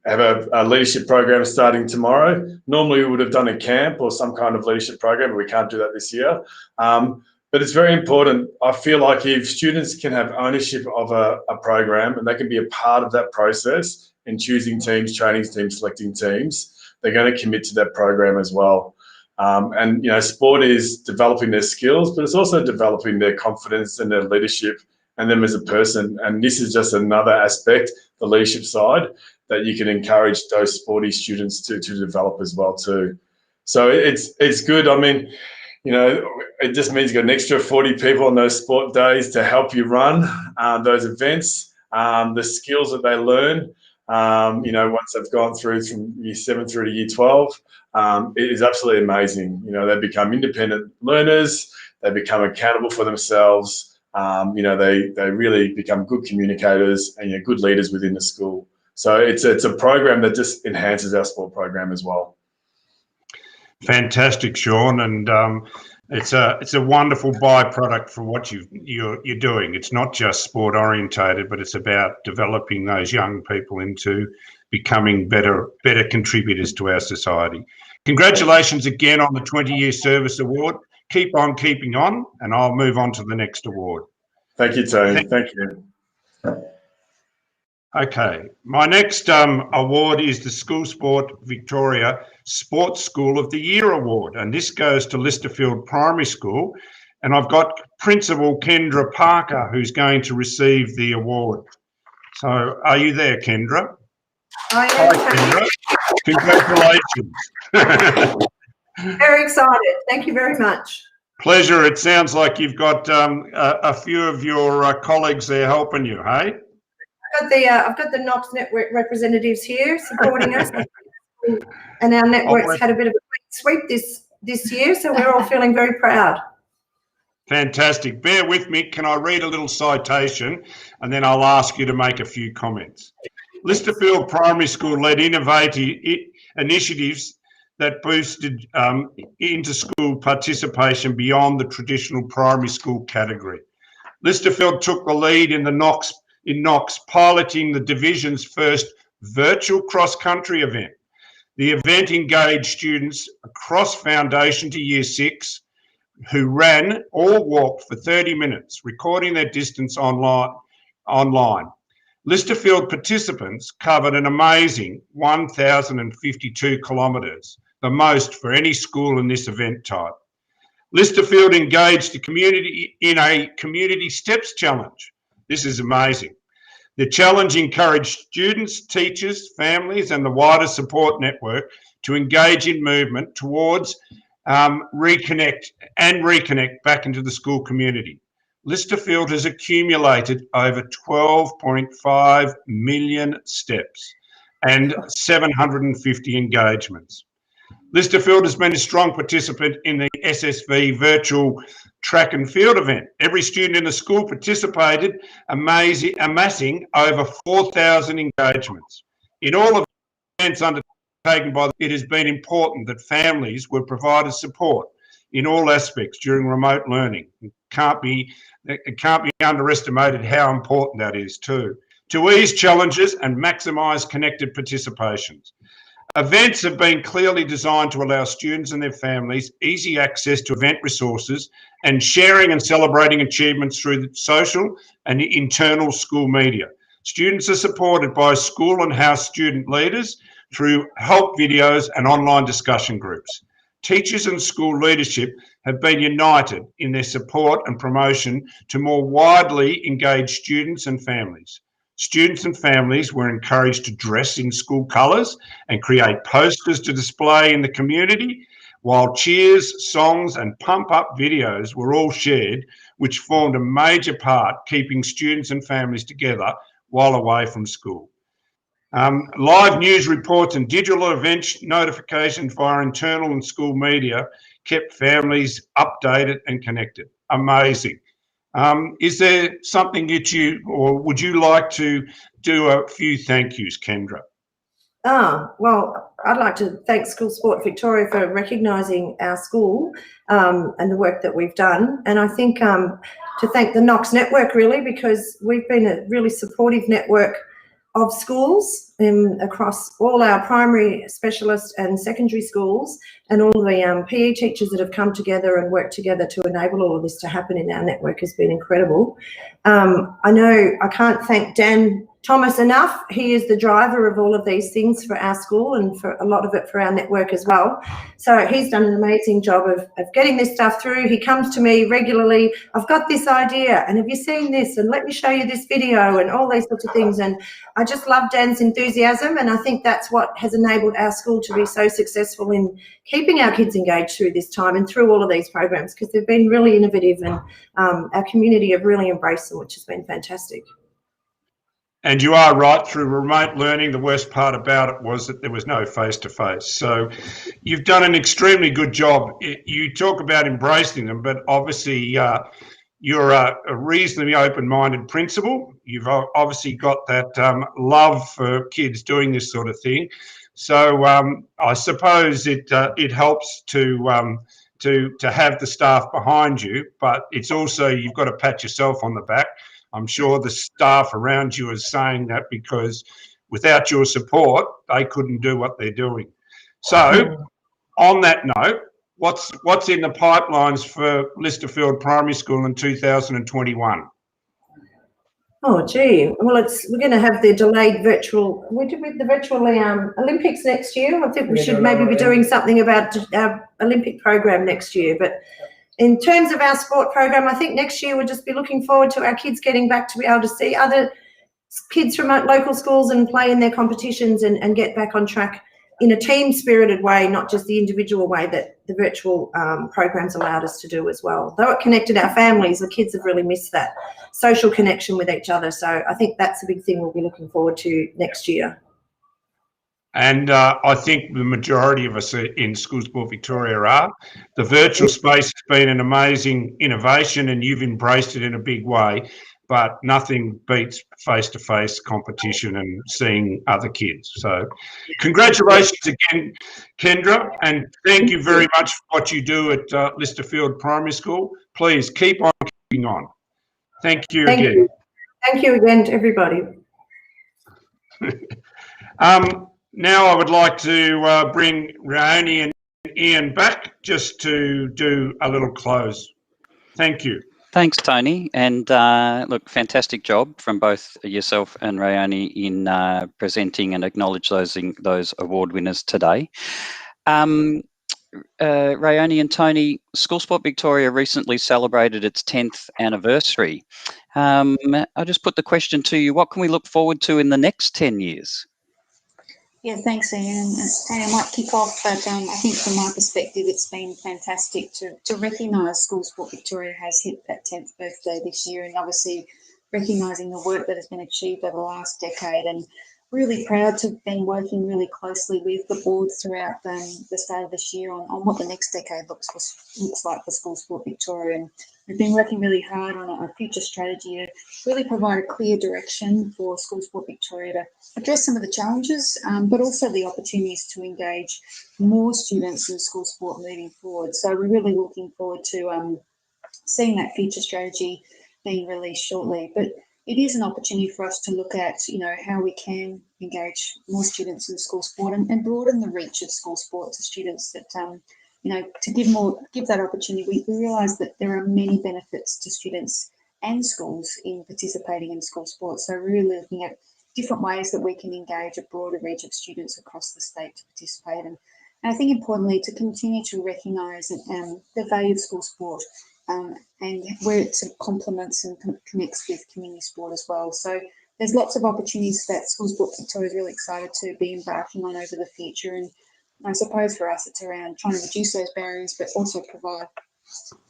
have a leadership program starting tomorrow. Normally we would have done a camp or some kind of leadership program, but we can't do that this year. But it's very important. I feel like if students can have ownership of a program and they can be a part of that process in choosing teams, training teams, selecting teams, they're going to commit to that program as well. Sport is developing their skills, but it's also developing their confidence and their leadership and them as a person. And this is just another aspect, the leadership side, that you can encourage those sporty students to develop as well too. So it's good. I mean, it just means you've got an extra 40 people on those sport days to help you run those events, the skills that they learn, once they've gone through from year 7 through to year 12. It is absolutely amazing. They become independent learners. They become accountable for themselves. They really become good communicators and good leaders within the school. So it's a program that just enhances our sport program as well. Fantastic, Sean, and it's a wonderful byproduct for what you're doing. It's not just sport orientated, but it's about developing those young people into becoming better contributors to our society. Congratulations again on the 20-year service award. Keep on keeping on, and I'll move on to the next award. Thank you, Tony. Thank you. Okay, my next award is the School Sport Victoria Sports School of the Year Award, and this goes to Listerfield Primary School, and I've got Principal Kendra Parker who's going to receive the award. So are you there, Kendra? I am. Hi, Kendra. Congratulations. Very excited. Thank you very much. Pleasure. It sounds like you've got a few of your colleagues there helping you, hey? I've got the Knox network representatives here supporting us, and our network's had a bit of a sweep this year, so we're all feeling very proud. Fantastic. Bear with me. Can I read a little citation, and then I'll ask you to make a few comments. Listerfield Primary School led innovative initiatives that boosted inter-school participation beyond the traditional primary school category. Listerfield took the lead in Knox piloting the division's first virtual cross-country event. The event engaged students across foundation to year 6 who ran or walked for 30 minutes, recording their distance online. Listerfield participants covered an amazing 1,052 kilometres, the most for any school in this event type. Listerfield engaged the community in a community steps challenge. This is amazing. The challenge encouraged students, teachers, families, and the wider support network to engage in movement towards reconnect back into the school community. Listerfield has accumulated over 12.5 million steps and 750 engagements. Listerfield has been a strong participant in the SSV virtual track and field event. Every student in the school participated, amassing over 4,000 engagements. In all events undertaken by it has been important that families were provided support in all aspects during remote learning. It can't be underestimated how important that is too, to ease challenges and maximise connected participations. Events have been clearly designed to allow students and their families easy access to event resources and sharing and celebrating achievements through the social and internal school media. Students are supported by school and house student leaders through help videos and online discussion groups. Teachers and school leadership have been united in their support and promotion to more widely engage students and families. Students and families were encouraged to dress in school colours and create posters to display in the community, while cheers, songs and pump-up videos were all shared, which formed a major part keeping students and families together while away from school. Live news reports and digital event notifications via internal and school media kept families updated and connected. Amazing. Is there something that would you like to do a few thank yous, Kendra? Well, I'd like to thank School Sport Victoria for recognising our school and the work that we've done. And I think to thank the Knox Network, really, because we've been a really supportive network of schools across all our primary, specialist and secondary schools, and all the PE teachers that have come together and worked together to enable all of this to happen in our network has been incredible. I know I can't thank Dan Thomas enough. He is the driver of all of these things for our school and for a lot of it for our network as well. So he's done an amazing job of getting this stuff through. He comes to me regularly. I've got this idea, and have you seen this? And let me show you this video, and all these sorts of things. And I just love Dan's enthusiasm, and I think that's what has enabled our school to be so successful in keeping our kids engaged through this time and through all of these programs, because they've been really innovative, and our community have really embraced them, which has been fantastic. And you are right, through remote learning, the worst part about it was that there was no face-to-face. So you've done an extremely good job. You talk about embracing them, but obviously you're a reasonably open-minded principal. You've obviously got that love for kids doing this sort of thing. So I suppose it helps to have the staff behind you, but it's also, you've got to pat yourself on the back. I'm sure the staff around you is saying that because without your support, they couldn't do what they're doing. So on that note, what's in the pipelines for Listerfield Primary School in 2021? Oh, gee. Well, we're going to have the delayed virtual. We did with the virtual Olympics next year. I think we should maybe be doing something about our Olympic program next year. But in terms of our sport program, I think next year we'll just be looking forward to our kids getting back to be able to see other kids from local schools and play in their competitions and get back on track in a team-spirited way, not just the individual way that the virtual programs allowed us to do as well. Though it connected our families, the kids have really missed that social connection with each other. So I think that's a big thing we'll be looking forward to next year. And I think the majority of us in School Sport Victoria are. The virtual space has been an amazing innovation and you've embraced it in a big way, but nothing beats face-to-face competition and seeing other kids. So congratulations again, Kendra, and thank you very much for what you do at Listerfield Primary School. Please keep on keeping on. Thank you again. Thank you again to everybody. Now I would like to bring Rayoni and Ian back just to do a little close. Thank you. Thanks, Tony. And look, fantastic job from both yourself and Rayoni in presenting and acknowledge those award winners today. Rayoni and Tony, School Sport Victoria recently celebrated its 10th anniversary. I'll just put the question to you, what can we look forward to in the next 10 years? Yeah, thanks, Ian. I might kick off, but I think from my perspective, it's been fantastic to recognise School Sport Victoria has hit that 10th birthday this year, and obviously recognising the work that has been achieved over the last decade, and really proud to have been working really closely with the board throughout the start of this year on what the next decade looks like for School Sport Victoria. And we've been working really hard on a future strategy to really provide a clear direction for School Sport Victoria to address some of the challenges, but also the opportunities to engage more students in school sport moving forward. So we're really looking forward to seeing that future strategy being released shortly. But it is an opportunity for us to look at, how we can engage more students in school sport and broaden the reach of school sport to students that, to give that opportunity. We realise that there are many benefits to students and schools in participating in school sport. So really looking at different ways that we can engage a broader reach of students across the state to participate. And I think importantly to continue to recognise the value of school sport and where it sort of complements and connects with community sport as well. So there's lots of opportunities that School Sport Victoria is really excited to be embarking on over the future. And I suppose for us it's around trying to reduce those barriers, but also provide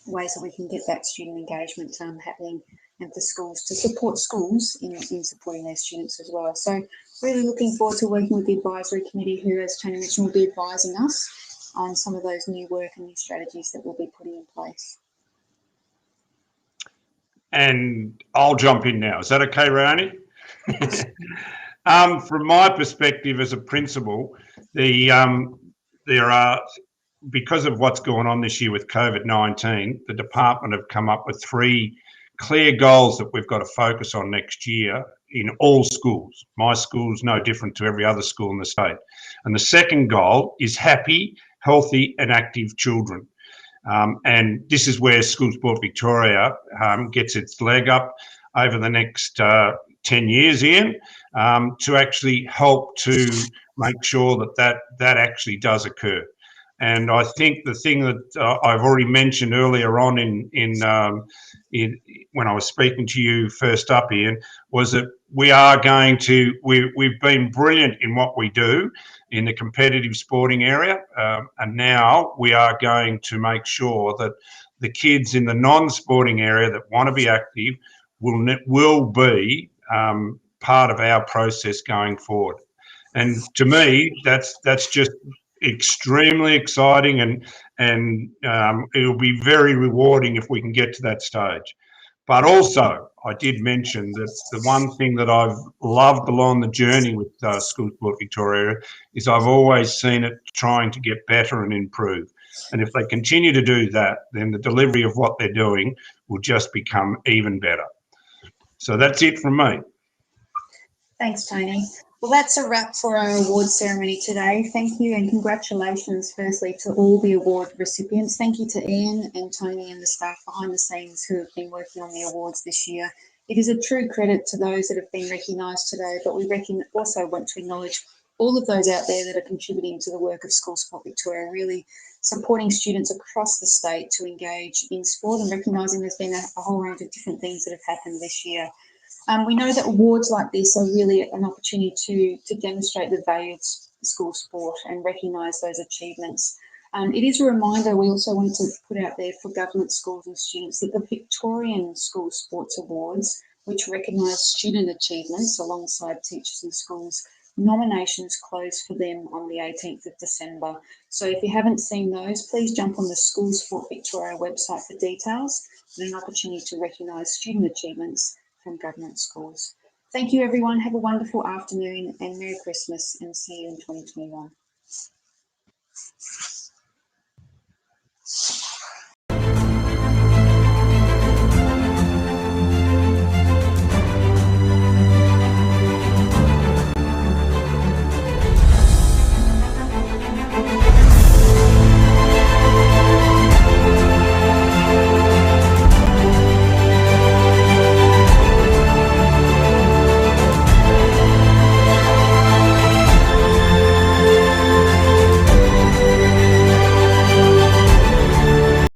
ways that we can get that student engagement happening and for schools to support schools in supporting their students as well. So really looking forward to working with the advisory committee who, as Tony mentioned, will be advising us on some of those new work and new strategies that we'll be putting in place. And I'll jump in now. Is that okay, Rani? From my perspective as a principal, there are, because of what's going on this year with COVID-19, the department have come up with 3 clear goals that we've got to focus on next year in all schools. My school's no different to every other school in the state. And the second goal is happy, healthy and active children. And this is where School Sport Victoria gets its leg up over the next 10 years, Ian, to actually help to make sure that actually does occur. And I think the thing that I've already mentioned earlier on in when I was speaking to you first up, Ian, was that we've been brilliant in what we do in the competitive sporting area, and now we are going to make sure that the kids in the non-sporting area that want to be active will be part of our process going forward. And to me, that's just extremely exciting, and it'll be very rewarding if we can get to that stage. But also, I did mention that the one thing that I've loved along the journey with School Sport Victoria is I've always seen it trying to get better and improve. And if they continue to do that, then the delivery of what they're doing will just become even better. So that's it from me. Thanks, Tony. Well, that's a wrap for our awards ceremony today. Thank you and congratulations firstly to all the award recipients. Thank you to Ian and Tony and the staff behind the scenes who have been working on the awards this year. It is a true credit to those that have been recognised today, but we also want to acknowledge all of those out there that are contributing to the work of School Sport Victoria, really supporting students across the state to engage in sport and recognising there's been a whole range of different things that have happened this year. We know that awards like this are really an opportunity to demonstrate the value of school sport and recognise those achievements. It is a reminder we also want to put out there for government schools and students that the Victorian School Sports Awards, which recognise student achievements alongside teachers and schools, nominations close for them on the 18th of December. So if you haven't seen those, please jump on the School Sport Victoria website for details and an opportunity to recognise student achievements from government schools. Thank you, everyone. Have a wonderful afternoon and Merry Christmas, and see you in 2021.